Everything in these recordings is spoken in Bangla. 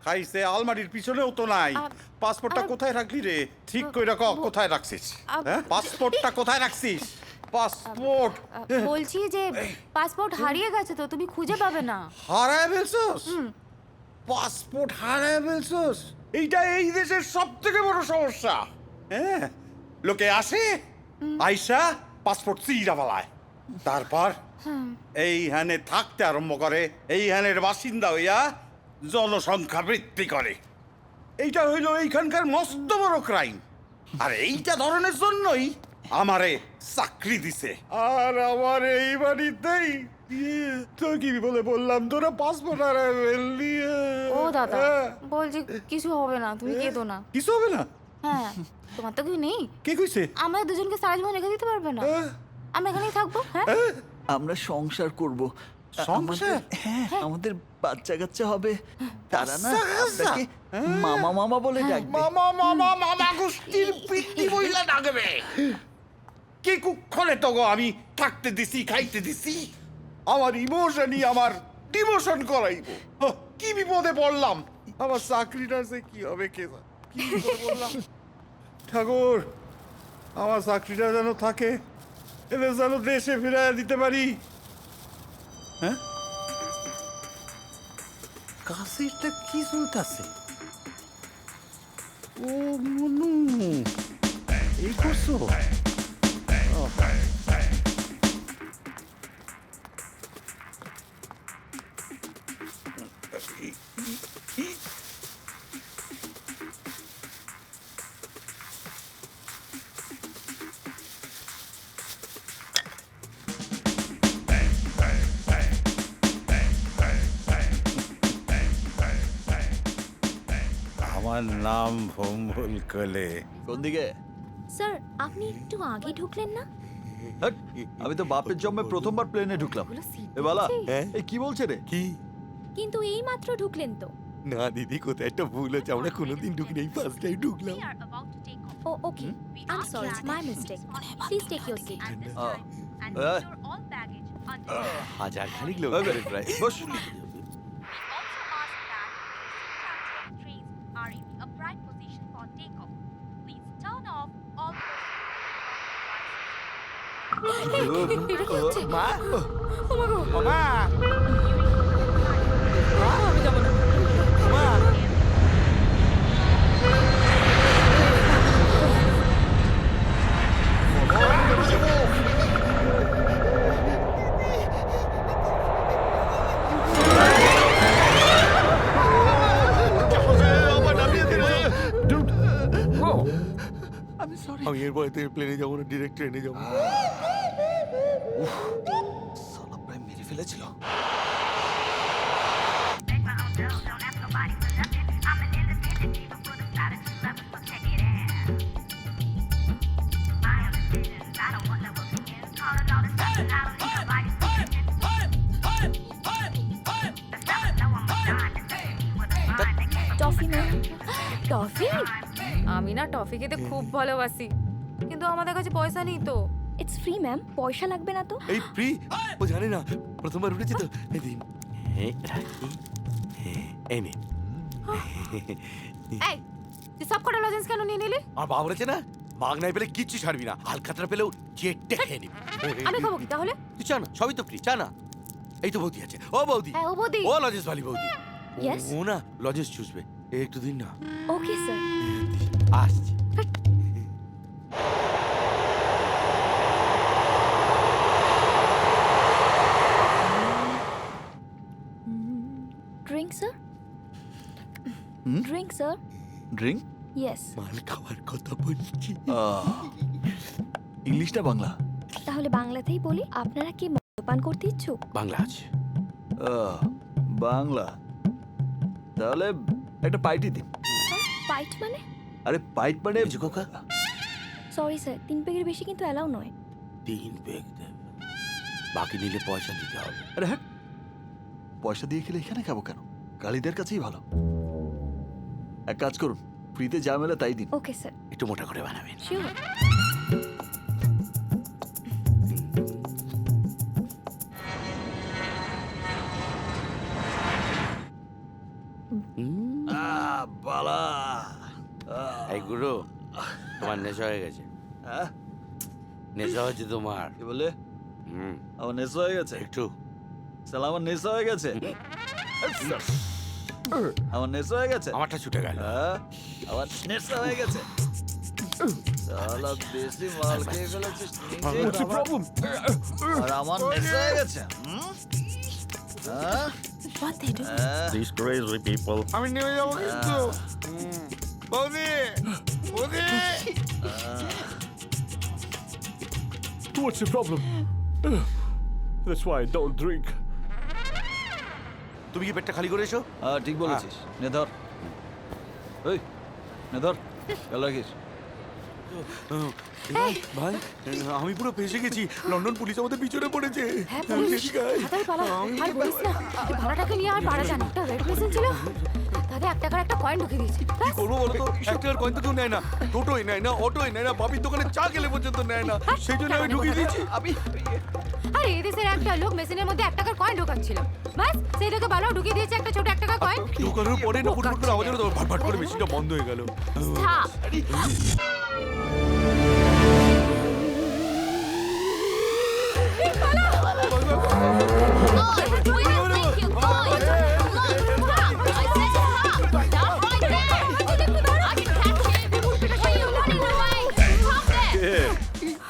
খাইছে আলমারির পিছনেও তো নাই। পাসপোর্টটা কোথায় রাখলি রে? ঠিক কইরা ক, কোথায় রাখছিস? হ্যাঁ, পাসপোর্টটা কোথায় রাখছিস? পাসপোর্ট বলছি যে পাসপোর্ট হারিয়ে গেছে তো, তুমি খুঁজে পাবে না। হারায় ফেলছস? পাসপোর্ট হারায় ফেলছস? এইটা এই দেশের সবথেকে বড় সমস্যা। হ্যাঁ, লোকে আসে আইসা পাসপোর্ট চিরা ফেলায়, তারপর এইখানে থাকতে আরম্ভ করে, এইখানের বাসিন্দা হইয়া জনসংখ্যা বৃদ্ধি করে। এইটা হইল এইখানকার মস্ত বড় ক্রাইম। আর এইটা ধরনের জন্যই আমারে চাকরি দিছে। আর আমার এই বাড়িতেই তো কি বলে বললাম, তোরা পাসপোর্ট হারায় ফেললি। ও দাদা, বলছি কিছু হবে না, তুমি কেঁদো না। কিছু হবে না? হ্যাঁ, তোমার তো কেউ নেই। কে কইছে? আমরা দুজনকে সারা জীবন রেখে দিতে পারবে না। আমরা এখানেই থাকবো। হ্যাঁ, আমরা সংসার করব। সংসার? হ্যাঁ, আমাদের বাচ্চা কাচ্চা হবে। তারা না বাচ্চা কাচ্চা? আপনাকে মামা মামা বলে ডাকবে। মামা মামা মামা গোষ্ঠীর পিঠি বইলা ডাকবে। কি কুক্ষণে তো গো আমি থাকতে দিছি, খাইতে দিছি, আমার ইমোশনই আমার ডিমোশন করাইবো। কি বিপদে পড়লাম, আমার চাকরিটা যে কি হবে কে জানে। কি বিপদে পড়লাম। ঠাকুর, আমার চাকরিটা যেন থাকে, এদের যেন দেশে ফিরাইয়া দিতে পারি। হ্যাঁ, কাশিটা কি চলতেছে? ও মনু, এই করছো? আমার নাম ভম্বল কলে। কোন দিকে? স্যার, আপনি একটু আগে ঢুকলেন না? হাট, আমি তো বাপের জন্মে প্রথমবার প্লেনে ঢুকলাম। এ বালা, এই কি বলছে রে? কি? কিন্তু এই মাত্র ঢুকলেন তো। না দিদি, কোথায় একটা ভুল হচ্ছে, আমরা কোনোদিন ঢুকিনি, এই ফার্স্ট টাইম ঢুকলাম। Oh okay, I am sorry, my mistake. Please take your seat. হাজার খানিক লোক ওই বে, প্রায়। বস। এটা কি হচ্ছে? মা, ও মা গো, মা, আমি যাবো না। মা। আমি এর পরে প্লেনে যাবো না, ডিরেক্ট ট্রেনে যাবো। শালা প্রায় মেরে ফেলেছিল। Toffee ma'am. টফি? আমি না টফি খেতে খুব ভালোবাসি, কিন্তু আমাদের কাছে পয়সা নেই তো। ইটস ফ্রি ম্যাম, পয়সা লাগবে না তো। এই ফ্রি? ও জানে না, প্রথমবার উঠেছে তো। এই দিন, হ্যাঁ রাখি, হ্যাঁ এই নে। এই, তুই সব কটা লজেন্স কেন নিয়ে নিলি? আর বাবা বলেছে না, মাগনায় পেলে কিচ্ছু ছাড়বি না, হালখাতরা পেলেও চেটে খেয়ে নিবি। আমি খাবো কি তাহলে? তুই চা না, সবই তো ফ্রি, চা না। এই তো বৌদি আছে, ও বৌদি, হ্যাঁ, ও বৌদি। ও লজেন্স বালি বৌদি। Yes? ও না লজেন্স চুষবে, একটু দিন না। Okay sir. আসছি। Drink sir? Drink sir? Drink? Yes. মাল খাওয়ার কথা বলছি। ইংলিশ না বাংলা? তাহলে বাংলাতেই বলি, আপনারা কি মদ্যপান করতে ইচ্ছুক? বাংলা আছে। বাংলা? তাহলে একটা পাইটি দিন। পাইট মানে? আরে পাইট মানে বুঝো খোকা? সরি স্যার, 3 পেগের বেশি কিন্তু অ্যালাউ নয়। 3 পেগ দেব, বাকি নিলে পয়সা দিতে হবে। আরে হ্যাঁ, পয়সা দিয়ে খেলে এখানে খাবো কেন? কালীদের কাছেই ভালো। এক কাজ করুন, ফ্রিতে যা মেলে তাই দিন। Okay sir. একটু মোটা করে বানাবেন। শিওর। হুম বালা এই গুরু তোমার নেশা হয়ে গেছে, হ্যাঁ নেশা হচ্ছে তোমার। কি বলে? হুম, আমার নেশা হয়ে গেছে? একটু সালা আমার নেশা হয়ে গেছে? আমার নেশা হয়ে গেছে? আমারটা ছুটে গেল। হ্যাঁ আমার নেশা হয়ে গেছে। সালা দেশি মাল খেয়ে ফেলেছিস নিজে, আর আমার নেশা হয়ে গেছে। হ্যাঁ? What they do? হ্যাঁ। These crazy people. আমি নেমে যাবো কিন্তু। বৌদি, বৌদি। What's the problem? That's why I don't drink. তুমি কি পেটটা খালি করে এসো? হ্যাঁ ঠিক বলেছিস। নে ধর, এই নে ধর, খেয়াল রাখিস। ভাই আমি পুরো ফেসে গেছি, লন্ডন পুলিশ আমাদের পিছনে পড়েছে। হ্যাঁ পুলিশ তাড়াতাড়ি পালা আর বলিস না এই ভাড়াটাকে নিয়ে আর পারা যায় না। একটা রেড মেশিন ছিল, তাদের 1 টাকার একটা কয়েন ঢুকিয়ে দিয়েছে। কি করবো বলো তো, 1 টাকার কয়েন তো কেউ নেয় না, টোটোই নেয় না, অটোই নেয় না, বাবির দোকানে চা খেলে পর্যন্ত নেয় না, সেই জন্য আমি ঢুকিয়ে দিয়েছি। আরে এদেশের একটা লোক মেশিনের মধ্যে 1 টাকার কয়েন ঢোকাচ্ছিল, বাস সেই দেখে ভালো ঢুকিয়ে দিয়েছে একটা ছোট 1 টাকার কয়েন। ঢোকানোর পরে না ফুটফুট করে আওয়াজ হলো, তো ভাট ভাট করে মেশিনটা বন্ধ হয়ে গেল। স্টপ।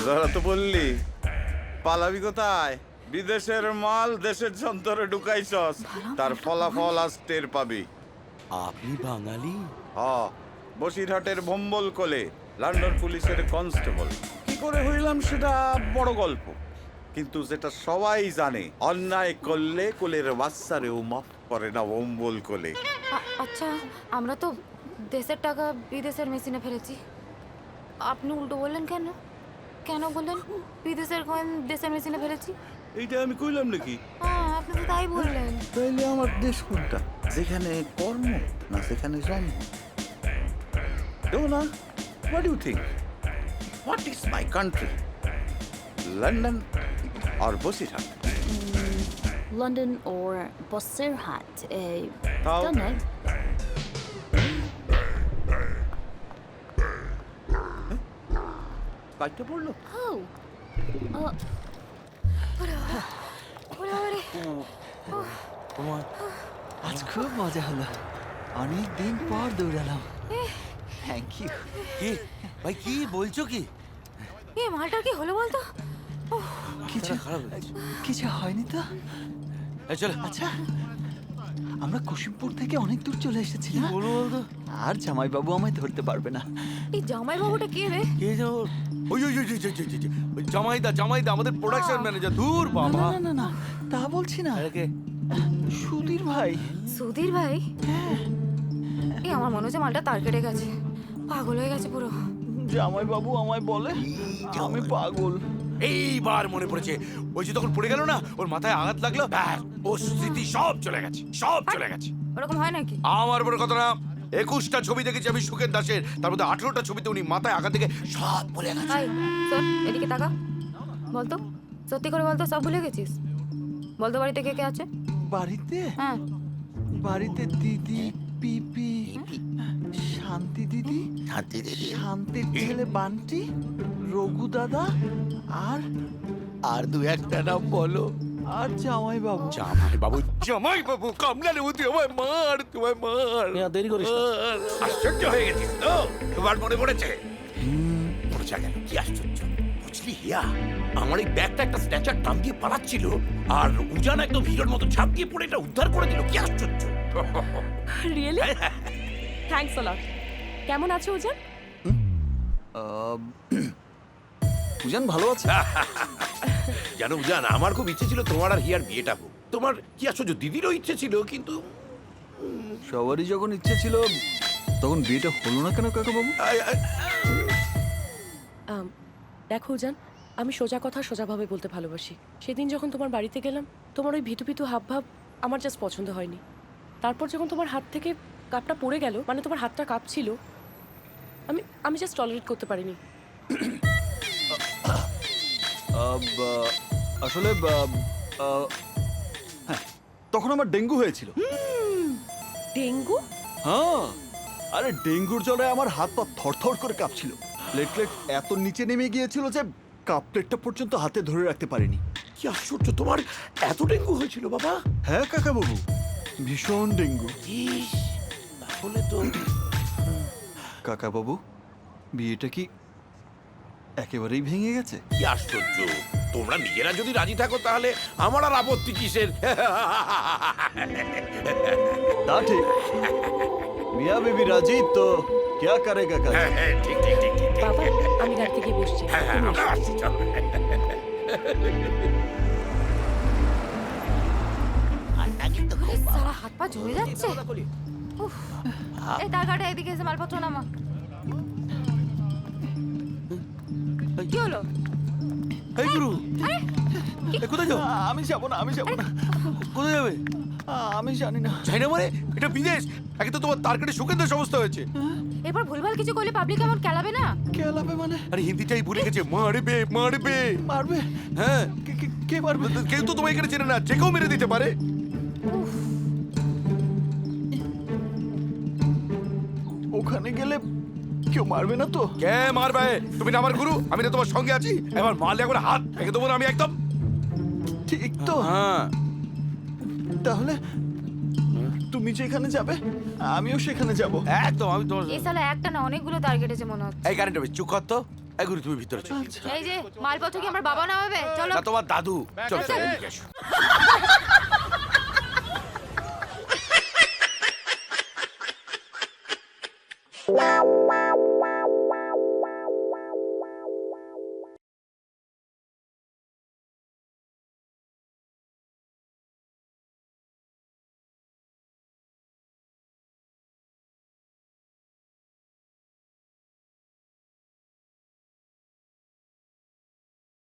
ধরা তো বললি, পালাবি কোথায়? বিদেশের মাল দেশের যন্ত্রে ঢুকাইছস, তার ফলাফল আজ টের পাবি। আপনি বাঙালি? হ, বসিরহাটের ভম্বল কোলে লন্ডন পুলিশের কনস্টেবল। কি করে হইলাম সেটা বড় গল্প, কিন্তু যেটা সবাই জানে, অন্যায় করলে কোলের বাচ্চারেও মাফ করে না ভম্বল কোলে। আচ্ছা আমরা তো দেশের টাকা বিদেশের মেশিনে ফেলেছি, আপনি উল্টো বললেন কেন? কেন বললেন বিদেশের কয়েন দেশের মেশিনে ফেলেছি? এইটা আমি কইলাম নাকি? হ্যাঁ আপনি তো তাই বললেন। তাইলে আমার দেশ কোনটা? যেখানে কর্ম না সেখানে জন্ম? না, what do you think? What is my country? London or Basirhat? London or Bosirhat? How? Don't know. কাজটা পড়লো? Oh. আজ খুব মজা হলো, অনেক দিন পর দৌড়ালাম। Thank you. কি ভাই, কি বলছো কি? এ মালটার কি হলো বলতো? কিছু খারাপ হয়েছে। কিছু হয়নি তো? এই চলো। আচ্ছা আমরা কুসুমপুর থেকে অনেক দূর চলে এসেছি না? বলো বলতো। আর জামাইবাবু আমায় ধরতে পারবে না। এই জামাই বাবুটা কে রে? কে যাবো? ওই জামাইদা, জামাইদা আমাদের প্রোডাকশন ম্যানেজার। দূর না বাবা। না না না তা বলছি না, আরে কে? সুধীর ভাই। সুধীর ভাই? এই আমার মনে হচ্ছে মালটা তার কেটে গেছে, পাগল হয়ে গেছে পুরো। জামাইবাবু আমায় বলে আমি পাগল। এইবার মনে পড়েছে, ওই যে তখন পড়ে গেল না, ওর মাথায় আঘাত লাগলো, ব্যাস ও স্মৃতি সব চলে গেছে, সব চলে গেছে। ওরকম হয় নাকি? আমার বড় কথা না, 21টা ছবি দেখেছি আমি সুখের দাসের, তার মধ্যে 18টা ছবিতে উনি মাথায় আঘাত থেকে সব ভুলে গেছে। হাই স্যার, এদিকে তাকা, বলতো সত্যি করে বলতো সব ভুলে গেছিস? বলতো বাড়িতে কে কে আছে? বাড়িতে হ্যাঁ বাড়িতে দিদি, পিপি, শান্তি দিদি, শান্তির ছেলে বান্টি, রঘু দাদা, আর দু একটা নাম বলো। আর জামাইবাবু। জামাই বাবু কামলা নেবো, তুই আমায় মার, তোমায় মার। দেরি করিস না। আশ্চর্য হয়ে গেছিস তো, এবার মনে পড়েছে? পড়েছে কেন? কি আশ্চর্য বুঝলি হিয়া, আমার এই ব্যাগটা একটা স্ট্যাচার টান দিয়ে পালাচ্ছিল, আর উজান একদম হিরোর মতো ঝাঁপ দিয়ে পড়ে এটা উদ্ধার করে দিল। কি আশ্চর্য। রিয়েলি? থ্যাঙ্কস আ লট। কেমন আছো উজান? পূজান ভালো আছে? জানো উজান, আমার খুব ইচ্ছে ছিল তোমার আর হিয়ার বিয়েটা হোক। তোমার কি আশ্চর্য, দিদিরও ইচ্ছে ছিল, কিন্তু সবারই যখন ইচ্ছে ছিল তখন বিয়েটা হলো না কেন কাকাবাবু? দেখো উজান, আমি সোজা কথা সোজাভাবে বলতে ভালোবাসি। সেদিন যখন তোমার বাড়িতে গেলাম, তোমার ওই ভিতু ভিতু হাবভাব আমার জাস্ট পছন্দ হয়নি। তারপর যখন তোমার হাত থেকে কাপটা পড়ে গেল, মানে তোমার হাতটা কাঁপছিল, আমি জাস্ট টলারেট করতে পারিনি। আসলে হ্যাঁ, তখন আমার ডেঙ্গু হয়েছিল। ডেঙ্গু? হ্যাঁ, আরে ডেঙ্গুর জ্বরে আমার হাত পা থরথর করে কাঁপছিল। প্লেটলেট এত নিচে নেমে গিয়েছিল যে কাপ প্লেটটা পর্যন্ত হাতে ধরে রাখতে পারিনি। কি আশ্চর্য, তোমার এত ডেঙ্গু হয়েছিল বাবা? হ্যাঁ কাকাবাবু, ভীষণ ডেঙ্গু। ইস, তাহলে তো কাকাবাবু, বিয়েটা কি একেবারেই ভেঙে গেছে? কি আশ্চর্য, তোমরা নিজেরা যদি রাজি থাকো তাহলে আমার আর আপত্তি কিসের? তা ঠিক, মিয়া বেবি রাজি তো क्या करेगा काजी? হ্যাঁ, হ্যাঁ, ঠিক ঠিক ঠিক ঠিক ঠিক। বাবা আমি গাড়িতে গিয়ে বসছি। হ্যাঁ হ্যাঁ, তুমি আমরা এসো। আসছি, চলো। এই সারা হাত পা ঝরে যাচ্ছে উফ। এই টাকাটা এদিকে এসে মালপত্র নামা। কি হলো? এই গুরু, আরে এ কোথায় যাও? আমি যাব না, আমি যাব না। কোথায় যাবে? আমি জানি না। চাই না মানে, এটা বিদেশ। একে তো তোমার তার কেটে সুকেন্দ্রের সমস্যা হয়েছে। এবার ভুলভাল কিছু করলে পাবলিক এমন কেলাবে না? কেলাবে মানে? আরে হিন্দিটাই ভুলে গেছে, মারবে মারবে। মারবে? হ্যাঁ, কে মারবে? কেউ তো তোমায় এখানে চেনে না, যে কেউ মেরে দিতে পারে। ওখানে গেলে কেউ মারবে না তো? কে মারবে? তুমি না আমার গুরু, আমি না তোমার সঙ্গে আছি। এবার মারলে একবার হাত ভেঙে দেবো না আমি একদম। ঠিক তো? হ্যাঁ, তাহলে তুমি যেখানে যাবে আমিও সেখানে যাব। একদম আমি তোমার। এই সালা একটা না অনেকগুলো তার কেটেছে মনে হচ্ছে। এই কারেন্ট হবে, চুপ কর তো। এই গুরু, তুমি ভিতরে চলো। এই যে মালপত্র কি আমার বাবা নামাবে? চলো। না, তোমার দাদু। চল চল, এদিকে এসো।